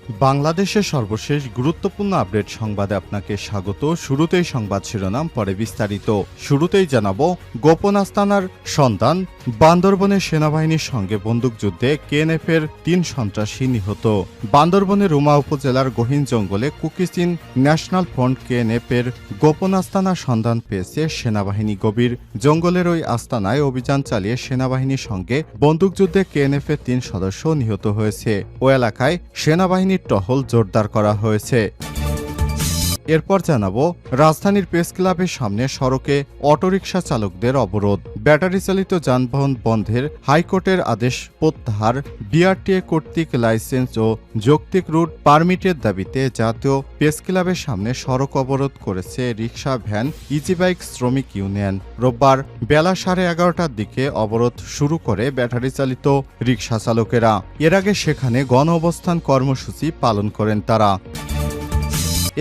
বাংলাদেশের সর্বশেষ গুরুত্বপূর্ণ আপডেট সংবাদে আপনাকে স্বাগত। শুরুতেই সংবাদ শিরোনাম, পরে বিস্তারিত। শুরুতেই জানাবো, গোপন আস্তানার সন্ধান, বান্দরবনে সেনাবাহিনীর সঙ্গে বন্দুকযুদ্ধে কেএনএফের ৩ সন্ত্রাসী নিহত। বান্দরবনের রুমা উপজেলার গহীন জঙ্গলে কুকিচিন ন্যাশনাল ফ্রন্ট কেএনএফের গোপন আস্তানার সন্ধান পেয়েছে সেনাবাহিনী। গভীর জঙ্গলের ওই আস্তানায় অভিযান চালিয়ে সেনাবাহিনীর সঙ্গে বন্দুকযুদ্ধে কেএনএফের ৩ সদস্য নিহত হয়েছে। ও এলাকায় সেনাবাহিনীর টহল জোরদার করা হয়েছে। এরপর জানাবো, রাজধানীর প্রেস ক্লাবের সামনে সড়কে অটোরিকশা চালকদের অবরোধ, ব্যাটারি চালিত যানবাহন বন্ধের হাইকোর্টের আদেশ প্রত্যাহার, বিআরটিএ কর্তৃক লাইসেন্স ও যৌক্তিক রুট পারমিটের দাবিতে জাতীয় প্রেস ক্লাবের সামনে সড়ক অবরোধ করেছে রিকশা, ভ্যান, ইজিবাইক শ্রমিক ইউনিয়ন। রোববার বেলা 11:30টার দিকে অবরোধ শুরু করে ব্যাটারি চালিত রিকশা চালকেরা। এর আগে সেখানে গণ অবস্থান কর্মসূচি পালন করেন তারা।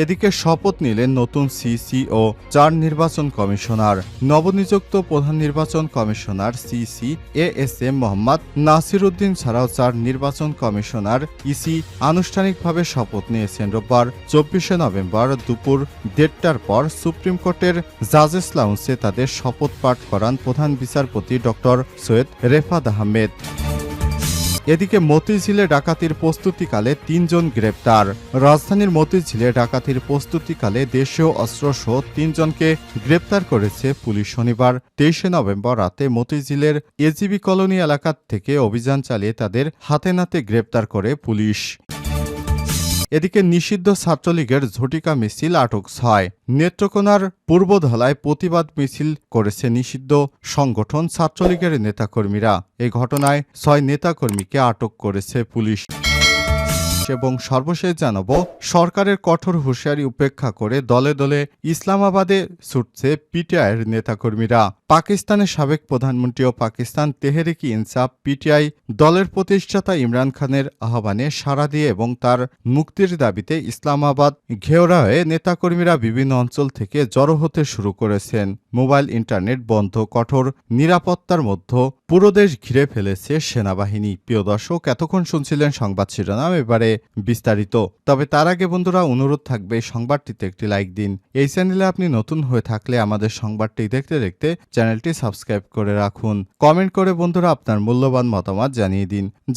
এদিকে শপথ নিলেন নতুন সিসি ও ৪ নির্বাচন কমিশনার। নবনিযুক্ত প্রধান নির্বাচন commissioner CC ASM Mohammad Nasir Uddin ছাড়াও ৪ নির্বাচন কমিশনার ইসি আনুষ্ঠানিকভাবে শপথ নিয়েছেন। রোববার ২৪শে নভেম্বর দুপুর ১:৩০টার পর সুপ্রিম কোর্টের জাজেস লাউঞ্জে তাদের শপথ পাঠ করান প্রধান বিচারপতি ড সৈয়দ রেফাত আহমেদ। এদিকে মতিঝিলে ডাকাতির প্রস্তুতিকালে ৩ জন গ্রেপ্তার। রাজধানীর মতিঝিলে ডাকাতির প্রস্তুতিকালে দেশীয় অস্ত্রসহ ৩ জনকে গ্রেপ্তার করেছে পুলিশ। শনিবার ২৩শে নভেম্বর রাতে মতিঝিলের এজিবি কলোনি এলাকা থেকে অভিযান চালিয়ে তাদের হাতে নাতে গ্রেপ্তার করে পুলিশ। এদিকে নিষিদ্ধ ছাত্রলীগের ঝটিকা মিছিল আটক ৬। নেত্রকোনার পূর্বধলায় প্রতিবাদ মিছিল করেছে নিষিদ্ধ সংগঠন ছাত্রলীগের নেতাকর্মীরা। এই ঘটনায় ৬ নেতাকর্মীকে আটক করেছে পুলিশ। এবং সর্বশেষ জানাবো, সরকারের কঠোর হুঁশিয়ারি উপেক্ষা করে দলে দলে ইসলামাবাদে ছুটছে পিটিআইয়ের নেতাকর্মীরা। পাকিস্তানের সাবেক প্রধানমন্ত্রী ও পাকিস্তান তেহরিকি ইনসাফ পিটিআই দলের প্রতিষ্ঠাতা ইমরান খানের আহ্বানে সাড়া দিয়ে এবং তার মুক্তির দাবিতে ইসলামাবাদ ঘেরা হয়ে নেতাকর্মীরা বিভিন্ন অঞ্চল থেকে জড়ো হতে শুরু করেছেন। মোবাইল ইন্টারনেট বন্ধ, কঠোর নিরাপত্তার মধ্যে পুরো দেশ ঘিরে ফেলেছে সেনাবাহিনী। প্রিয় দর্শক, এতক্ষণ শুনছিলেন সংবাদ শিরোনাম, এবারে বিস্তারিত। তবে তার আগে বন্ধুরা, অনুরোধ থাকবে সংবাদটিতে একটি লাইক দিন। এই চ্যানেলে আপনি নতুন হয়ে থাকলে আমাদের সংবাদটি দেখতে দেখতে চ্যানেলটি সাবস্ক্রাইব করে রাখুন। কমেন্ট করে বন্ধুরা আপনার মূল্যবান মতামত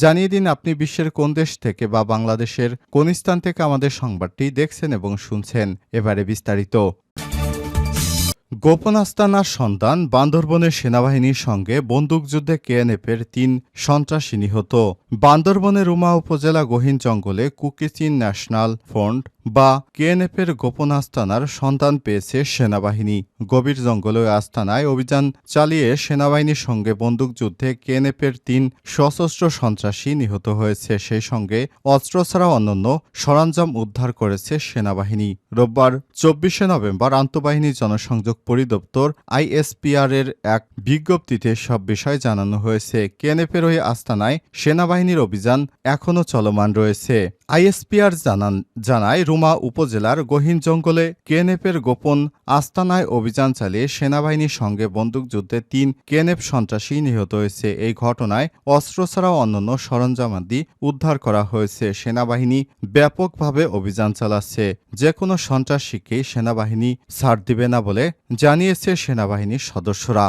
জানিয়ে দিন আপনি বিশ্বের কোন দেশ থেকে বা বাংলাদেশের কোন স্থান থেকে আমাদের সংবাদটি দেখছেন এবং শুনছেন। এবারে বিস্তারিত। গোপন আস্তানার সন্ধান, বান্দরবনের সেনাবাহিনীর সঙ্গে বন্দুকযুদ্ধে কেএনএফের ৩ সন্ত্রাসী নিহত। বান্দরবনের রুমা উপজেলা গহীন জঙ্গলে কুকিচিন ন্যাশনাল ফ্রন্ট বা কেএনএফের গোপন আস্তানার সন্ধান পেয়েছে সেনাবাহিনী। গভীর জঙ্গলে আস্তানায় অভিযান চালিয়ে সেনাবাহিনীর সঙ্গে বন্দুকযুদ্ধে কেএনএফের ৩ সশস্ত্র সন্ত্রাসী নিহত হয়েছে। সেই সঙ্গে অস্ত্র ছাড়া অন্যান্য সরঞ্জাম উদ্ধার করেছে সেনাবাহিনী। রোববার ২৪শে নভেম্বর আন্তঃবাহিনী জনসংযোগ পরিদপ্তর আইএসপিআর এর এক বিজ্ঞপ্তিতে সব বিষয় জানানো হয়েছে। কেএনএফের ওই আস্তানায় সেনাবাহিনীর অভিযান এখনও চলমান রয়েছে। আইএসপিআর জানায়, রুমা উপজেলার গহীন জঙ্গলে কেএনএফের গোপন আস্তানায় অভিযান চালিয়ে সেনাবাহিনীর সঙ্গে বন্দুকযুদ্ধে ৩ কেএনএফ সন্ত্রাসী নিহত হয়েছে। এই ঘটনায় অস্ত্র ছাড়াও অন্যান্য সরঞ্জামাদি উদ্ধার করা হয়েছে। সেনাবাহিনী ব্যাপকভাবে অভিযান চালাচ্ছে। যে কোনো সন্ত্রাসীকেই সেনাবাহিনী ছাড় দিবে না বলে জানিয়েছে সেনাবাহিনীর সদস্যরা।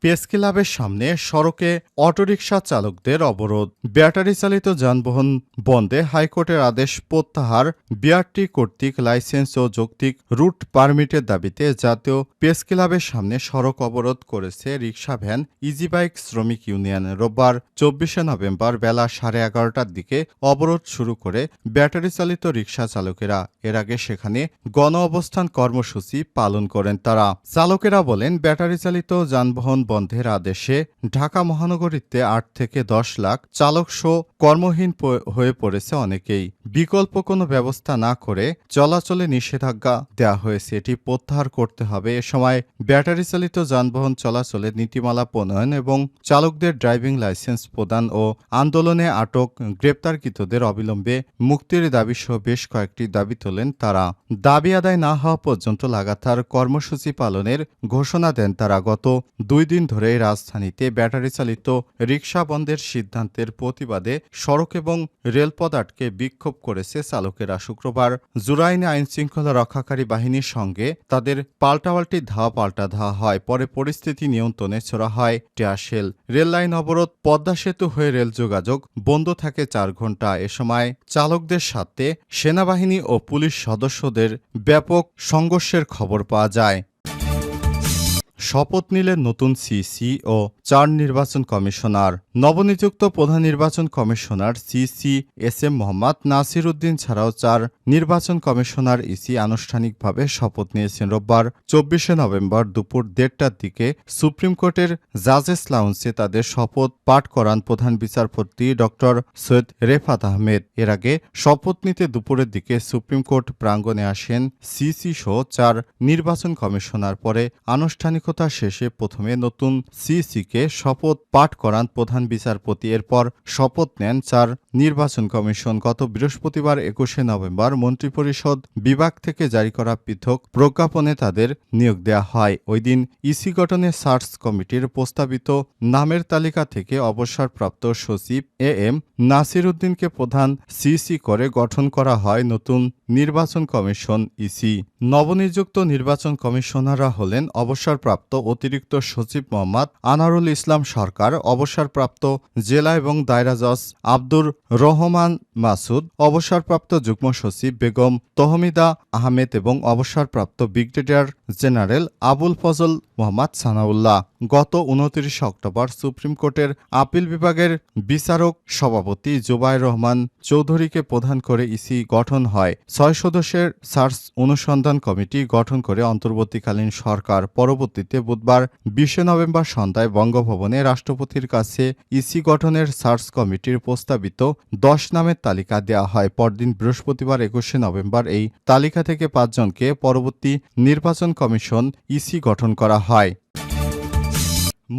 প্রেস ক্লাবের সামনে সড়কে অটোরিকশা চালকদের অবরোধ, ব্যাটারি চালিত যানবাহন বন্ধে হাইকোর্টের আদেশ প্রত্যাহার, বিআরটি কর্তৃক লাইসেন্স ও যৌক্তিক রুট পারমিটের দাবিতে জাতীয় প্রেস ক্লাবের সামনে সড়ক অবরোধ করেছে রিকশা, ভ্যান, ইজিবাইক শ্রমিক ইউনিয়ন। রোববার ২৪শে নভেম্বর বেলা 11:30টার দিকে অবরোধ শুরু করে ব্যাটারি চালিত রিকশা চালকেরা। এর আগে সেখানে গণ অবস্থান কর্মসূচি পালন করেন তারা। চালকেরা বলেন, ব্যাটারি চালিত যানবাহন বন্ধের আদেশে ঢাকা মহানগরীতে ৮ থেকে ১০ লাখ চালক সহ কর্মহীন হয়ে পড়েছে অনেকেই। বিকল্প কোনো ব্যবস্থা না করে চলাচলে নিষেধাজ্ঞা দেওয়া হয়েছে, এটি প্রত্যাহার করতে হবে। এ সময় ব্যাটারি চালিত যানবাহন চলাচলে নীতিমালা প্রণয়ন এবং চালকদের ড্রাইভিং লাইসেন্স প্রদান ও আন্দোলনে আটক গ্রেপ্তারকৃতদের অবিলম্বে মুক্তির দাবিসহ বেশ কয়েকটি দাবি তোলেন তারা। দাবি আদায় না হওয়া পর্যন্ত লাগাতার কর্মসূচি পালনের ঘোষণা দেন তারা। গত 2 দিন দুদিন ধরে রাজধানীতে ব্যাটারি চালিত রিকশা বন্ধের সিদ্ধান্তের প্রতিবাদে সড়ক এবং রেলপথ আটকে বিক্ষোভ করেছে চালকেরা। শুক্রবার জুরাইনে আইনশৃঙ্খলা রক্ষাকারী বাহিনীর সঙ্গে তাদের পাল্টাপাল্টি পাল্টা ধাওয়া হয়। পরে পরিস্থিতি নিয়ন্ত্রণে ছোড়া হয় টিয়ারশেল। রেল লাইন অবরোধ, পদ্মা সেতু হয়ে রেল যোগাযোগ বন্ধ থাকে 4 ঘণ্টা। এ সময় চালকদের সাথে সেনাবাহিনী ও পুলিশ সদস্যদের ব্যাপক সংঘর্ষের খবর পাওয়া যায়। শপথ নিলেন নতুন সিসি ও 4 নির্বাচন কমিশনার। নবনিযুক্ত প্রধান নির্বাচন commissioner CC SM. Mohammad Nasir Uddin ছাড়াও 4 নির্বাচন কমিশনার ইসি আনুষ্ঠানিকভাবে শপথ নিয়েছেন। রোববার 24শে নভেম্বর দুপুর 1:30টার দিকে সুপ্রিম কোর্টের জাজেস লাউঞ্জে তাদের শপথ পাঠ করান প্রধান বিচারপতি ড. সৈয়দ রেফাত আহমেদ। এর আগে শপথ নিতে দুপুরের দিকে সুপ্রিম কোর্ট প্রাঙ্গণে আসেন সিসি সহ 4 নির্বাচন কমিশনার। পরে আনুষ্ঠানিকতা শেষে প্রথমে নতুন সিসিকে শপথ পাঠ করান প্রধান বিচারপতি। এরপর শপথ নেন 4 নির্বাচন কমিশন। গত বৃহস্পতিবার 21শে নভেম্বর মন্ত্রিপরিষদ বিভাগ থেকে জারি করা পৃথক প্রজ্ঞাপনে তাদের নিয়োগ দেওয়া হয়। ওই দিন ইসি গঠনে সার্চ কমিটির প্রস্তাবিত নামের তালিকা থেকে অবসরপ্রাপ্ত সচিব এ.এম. নাসির উদ্দিনকে প্রধান সিসি করে গঠন করা হয় নতুন নির্বাচন কমিশন ইসি। নবনিযুক্ত নির্বাচন কমিশনাররা হলেন অবসরপ্রাপ্ত অতিরিক্ত সচিব মোহাম্মদ আনারুল ইসলাম সরকার, অবসরপ্রাপ্ত জেলা এবং দায়রা জজ আব্দুর রহমান মাসুদ, অবসরপ্রাপ্ত যুগ্ম সচিব বেগম তহমিদা আহমেদ এবং অবসরপ্রাপ্ত ব্রিগেডিয়ার জেনারেল আবুল ফজল মোহাম্মদ সানাউল্লাহ। গত 29 অক্টোবর সুপ্রিম কোর্টের আপিল বিভাগের বিচারক সভাপতি জুবায়ের রহমান চৌধুরীকে প্রধান করে ইসি গঠন হয়। 6 সদস্যের সার্চ অনুসন্ধান কমিটি গঠন করে অন্তর্বর্তীকালীন সরকার। পরবর্তীতে বুধবার 20শে নভেম্বর সন্ধ্যায় বঙ্গভবনে রাষ্ট্রপতির কাছে ইসি গঠনের সার্চ কমিটির প্রস্তাবিত 10 নামের তালিকা দেওয়া হয়। পরদিন বৃহস্পতিবার 21শে নভেম্বর এই তালিকা থেকে 5 জনকে পরবর্তী নির্বাচন কমিশন ইসি গঠন করা হয়।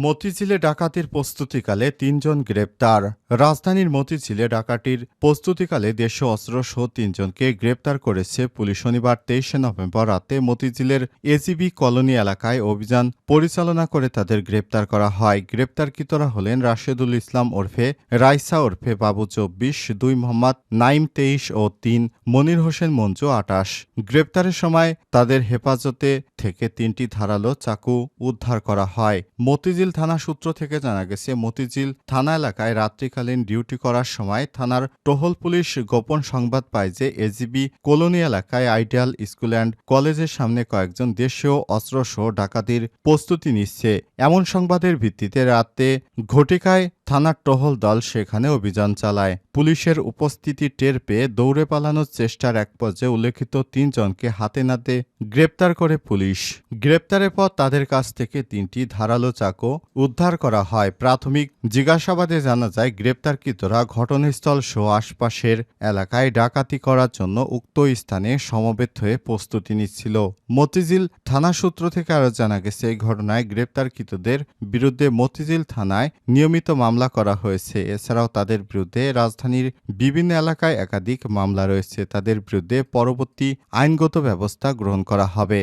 মতিঝিলে ডাকাতির প্রস্তুতিকালে 3 জন গ্রেপ্তার। রাজধানীর মতিঝিলে ডাকাতির প্রস্তুতিকালে দেশীয় অস্ত্রসহ 3 জনকে গ্রেপ্তার করেছে পুলিশ। শনিবার 23শে নভেম্বর রাতে মতিঝিলের এজিবি কলোনি এলাকায় অভিযান পরিচালনা করে তাদের গ্রেপ্তার করা হয়। গ্রেপ্তারকৃতরা হলেন রাশেদুল ইসলাম ওরফে রাইসা ওরফে বাবু 24, 2 মোহাম্মদ নাইম 23 ও 3 মনির হোসেন মঞ্জু 28। গ্রেপ্তারের সময় তাদের হেফাজতে থেকে 3টি ধারালো চাকু উদ্ধার করা হয়। মতিঝিল থানা সূত্র থেকে জানা গেছে, মতিঝিল থানা এলাকায় রাত্রিকালীন ডিউটি করার সময় থানার টহল পুলিশ গোপন সংবাদ পায় যে এজিবি কলোনি এলাকায় আইডিয়াল স্কুল অ্যান্ড কলেজের সামনে কয়েকজন দেশীয় অস্ত্রসহ ডাকাতির প্রস্তুতি নিচ্ছে। এমন সংবাদের ভিত্তিতে রাতে ঘটিকায় থানার টহল দল সেখানে অভিযান চালায়। পুলিশের উপস্থিতি টের পেয়ে দৌড়ে পালানোর চেষ্টার এক পর্যায়ে উল্লেখিত 3 জনকে হাতে নাতে গ্রেপ্তার করে পুলিশ। গ্রেপ্তারের পর তাদের কাছ থেকে 3টি ধারালো চাকু উদ্ধার করা হয়। প্রাথমিক জিজ্ঞাসাবাদে জানা যায়, গ্রেপ্তারকৃতরা ঘটনাস্থল সহ আশপাশের এলাকায় ডাকাতি করার জন্য উক্ত স্থানে সমবেত হয়ে প্রস্তুতি নিচ্ছিল। মতিঝিল থানা সূত্র থেকে আরও জানা গেছে, এই ঘটনায় গ্রেপ্তারকৃতদের বিরুদ্ধে মতিঝিল থানায় নিয়মিত মামলা করা হয়েছে। এছাড়াও তাদের বিরুদ্ধে রাজধানীর বিভিন্ন এলাকায় একাধিক মামলা রয়েছে। তাদের বিরুদ্ধে পরবর্তী আইনগত ব্যবস্থা গ্রহণ করা হবে।